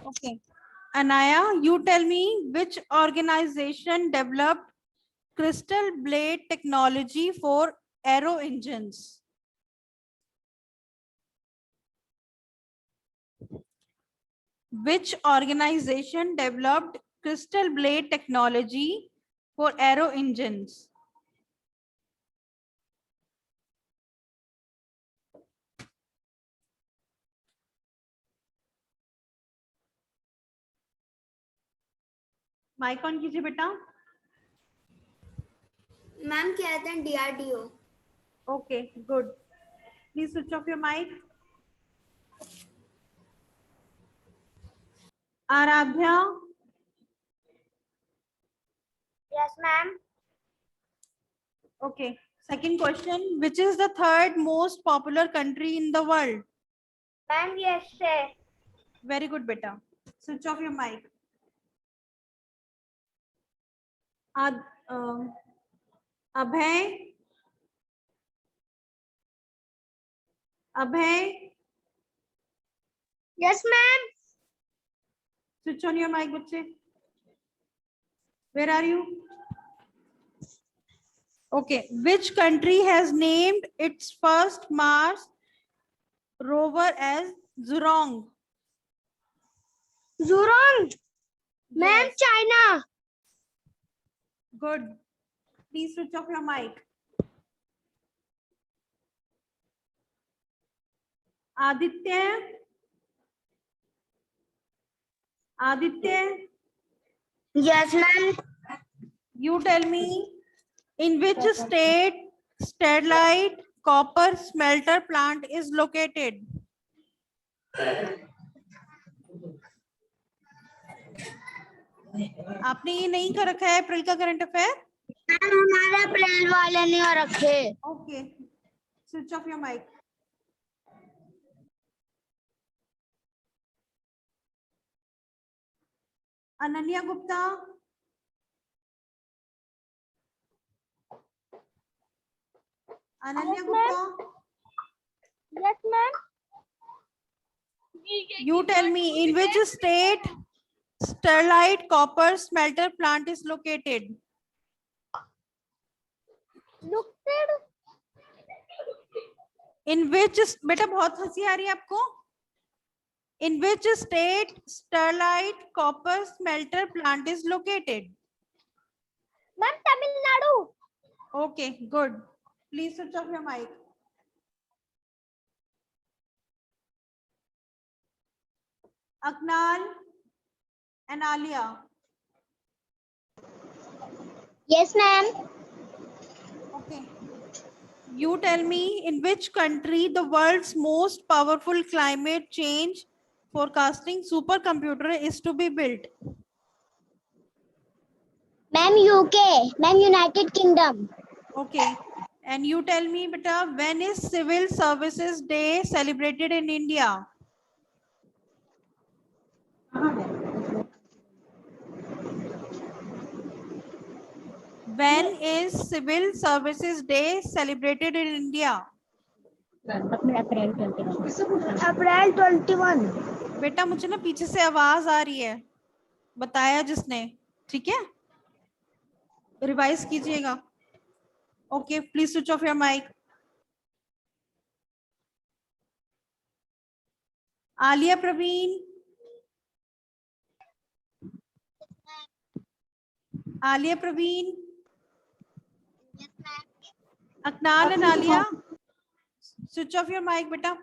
Okay. Anaya, you tell me which organization developed crystal blade technology for aero engines? Which organization developed crystal blade technology for aero engines? Mic on कीजिए बेटा. Ma'am कहते हैं DRDO. Okay, good. Please switch off your mic. Aradhya. Yes, ma'am. Okay. Second question. Which is the third most popular country in the world? Ma'am, USA. Very good, beta. Switch off your mic. Abhay. Abhay. Yes, ma'am. Switch on your mic, bachche. Where are you? Okay. Which country has named its first Mars rover as Zhurong? Zhurong. Ma'am, Yes. China. Good. Please switch off your mic. Aditya. Aditya. Yes, ma'am. You tell me, in which state Sterlite copper smelter plant is located? आपने ये नहीं कर रखा है अप्रैल का current affair? Ma'am हमारे अप्रैल वाले नहीं हो रखे. Okay. Switch off your mic. Ananya Gupta. Ananya Gupta. Yes, ma'am. You tell me, in which state Sterlite copper smelter plant is located? Located. In which, बेटा बहुत हंसी आ रही है आपको? In which state Sterlite copper smelter plant is located? Ma'am, Tamil Nadu. Okay, good. Please switch off your mic. Aknal and Alia. Yes, ma'am. Okay. You tell me, in which country the world's most powerful climate change forecasting supercomputer is to be built? Ma'am, UK. Ma'am, United Kingdom. Okay. And you tell me, beta, when is Civil Services Day celebrated in India? When is Civil Services Day celebrated in India? April 21. बेटा मुझे ना पीछे से आवाज आ रही है, बताया जिसने, ठीक है, रिवाइज कीजिएगा. Okay, please switch off your mic. Alia Praveen. Alia Praveen. Yes, ma'am. अकनाल and Alia, switch off your mic बेटा.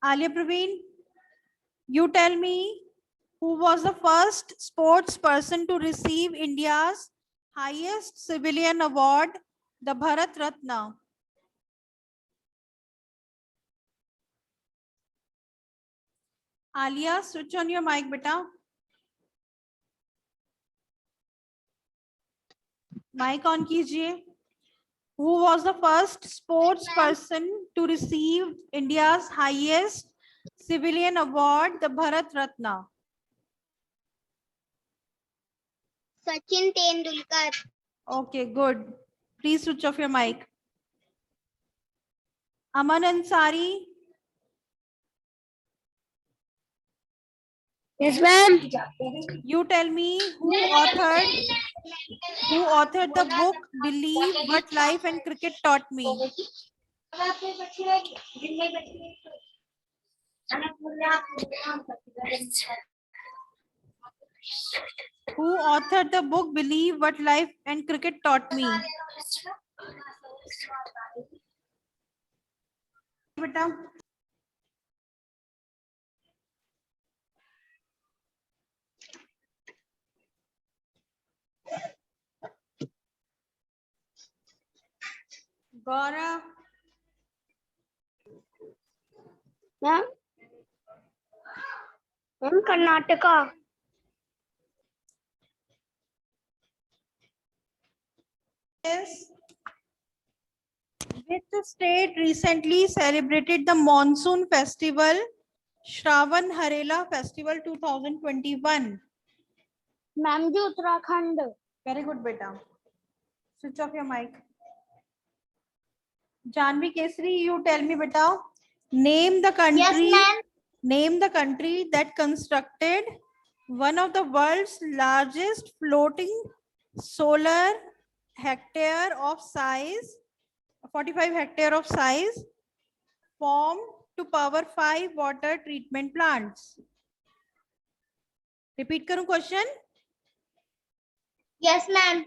Alia Praveen, you tell me, who was the first sports person to receive India's highest civilian award, the Bharat Ratna? Alia, switch on your mic, beta. Mic on कीजिए. Who was the first sports person to receive India's highest civilian award, the Bharat Ratna? Sachin Tendulkar. Okay, good. Please switch off your mic. Aman Ansari. Yes, ma'am. You tell me who authored the book Believe What Life and Cricket Taught Me. Who authored the book Believe What Life and Cricket Taught Me? बेटा गौरव Ma'am. Ma'am, Karnataka. Yes. Which state recently celebrated the monsoon festival Shravan Harela Festival 2021? Ma'am ji, Uttarakhand. Very good, beta. Switch off your mic. Janvi Kesri, you tell me, beta. Name the country. Yes, ma'am. Name the country that constructed one of the world's largest floating solar hectare of size, 45 hectare of size, formed to power 5 water treatment plants. Repeat karu question. Yes, ma'am.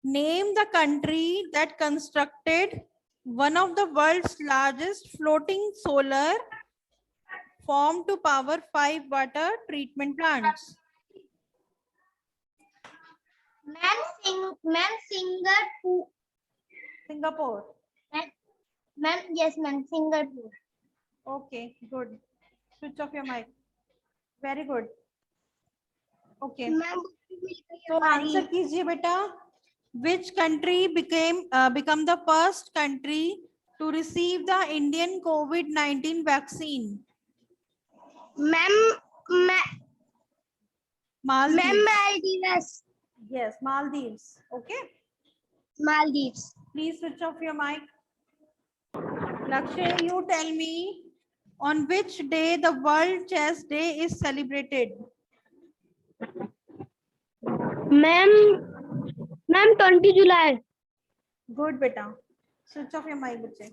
Name the country that constructed one of the world's largest floating solar formed to power 5 water treatment plants. Ma'am, Singapore. Singapore. Ma'am, yes, ma'am, Singapore. Okay, good. Switch off your mic. Very good. Okay. Ma'am, So answer कीजिए बेटा. Which country become the first country to receive the Indian COVID-19 vaccine? Ma'am, Maldives. Maldives. Yes, Maldives. Okay. Maldives. Please switch off your mic. Lakshay, you tell me on which day the World Chess Day is celebrated? Ma'am, 20 July. Good, beta. Switch off your mic, bache.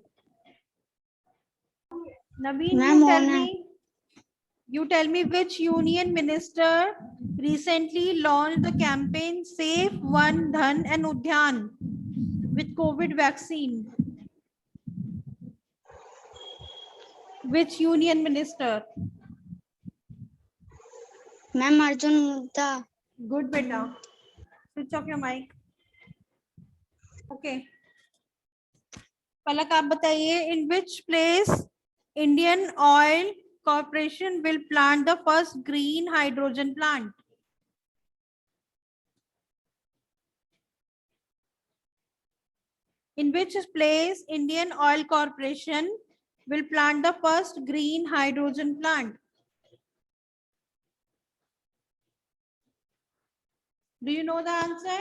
Naveen, Ma'am, you tell on me. You tell me which union minister recently launched the campaign Save One Dhan and Udyan with COVID vaccine. Which union minister? Ma'am, Arjun Munda. Good, beta. Switch off your mic. Okay. पलक आप बताइए, in which place Indian Oil Corporation will plant the first green hydrogen plant? In which place Indian Oil Corporation will plant the first green hydrogen plant? Do you know the answer?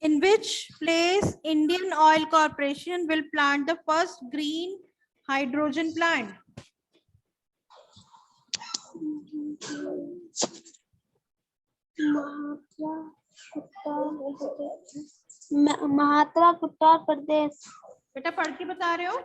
In which place Indian Oil Corporation will plant the first green hydrogen plant? महात्रा Uttar Pradesh. बेटा पढ़ के बता रहे हो?